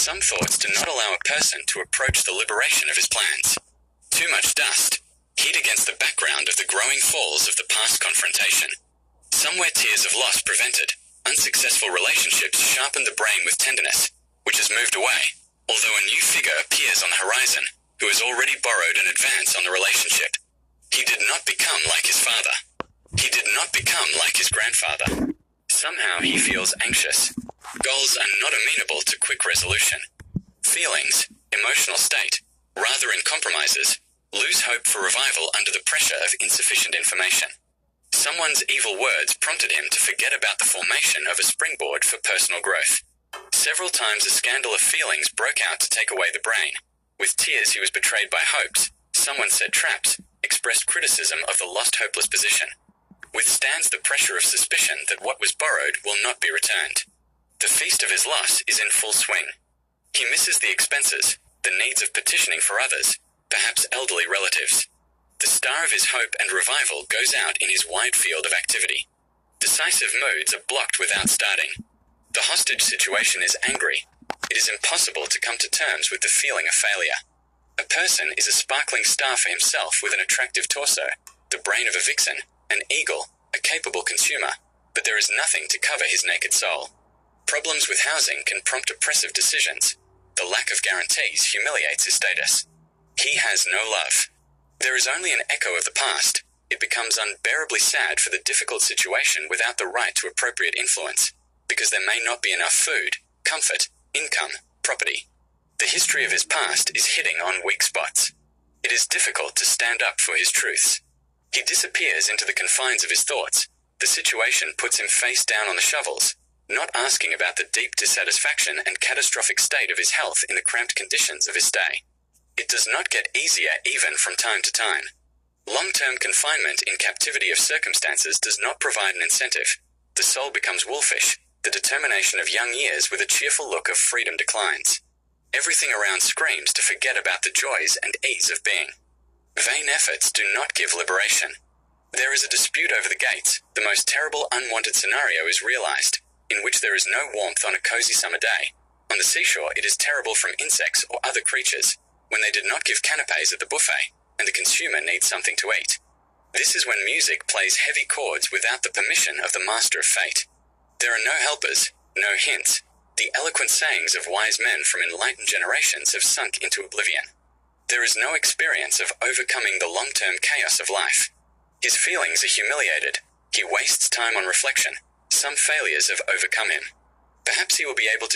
Some thoughts do not allow a person to approach the liberation of his plans. Too much dust, hid against the background of the growing falls of the past confrontation. Somewhere tears of loss prevented, unsuccessful relationships sharpen the brain with tenderness, which has moved away, although a new figure appears on the horizon, who has already borrowed an advance on the relationship. He did not become like his father. He did not become like his grandfather. Somehow he feels anxious. Goals are not amenable to quick resolution. Feelings, emotional state, rather in compromises, lose hope for revival under the pressure of insufficient information. Someone's evil words prompted him to forget about the formation of a springboard for personal growth. Several times a scandal of feelings broke out to take away the brain. With tears he was betrayed by hopes, someone set traps, expressed criticism of the lost hopeless position. Withstands the pressure of suspicion that what was borrowed will not be returned. The feast of his loss is in full swing. He misses the expenses, the needs of petitioning for others, perhaps elderly relatives. The star of his hope and revival goes out in his wide field of activity. Decisive moods are blocked without starting. The hostage situation is angry. It is impossible to come to terms with the feeling of failure. A person is a sparkling star for himself with an attractive torso, the brain of a vixen, an eagle, a capable consumer, but there is nothing to cover his naked soul. Problems with housing can prompt oppressive decisions. The lack of guarantees humiliates his status. He has no love. There is only an echo of the past. It becomes unbearably sad for the difficult situation without the right to appropriate influence, because there may not be enough food, comfort, income, property. The history of his past is hitting on weak spots. It is difficult to stand up for his truths. He disappears into the confines of his thoughts. The situation puts him face down on the shovels, not asking about the deep dissatisfaction and catastrophic state of his health in the cramped conditions of his stay. It does not get easier even from time to time. Long-term confinement in captivity of circumstances does not provide an incentive. The soul becomes wolfish. The determination of young years with a cheerful look of freedom declines. Everything around screams to forget about the joys and ease of being. Vain efforts do not give liberation. There is a dispute over the gates. The most terrible unwanted scenario is realized, in which there is no warmth on a cozy summer day. On the seashore, it is terrible from insects or other creatures, when they did not give canapes at the buffet, and the consumer needs something to eat. This is when music plays heavy chords without the permission of the master of fate. There are no helpers, no hints. The eloquent sayings of wise men from enlightened generations have sunk into oblivion. There is no experience of overcoming the long-term chaos of life. His feelings are humiliated. He wastes time on reflection. Some failures have overcome him. Perhaps he will be able to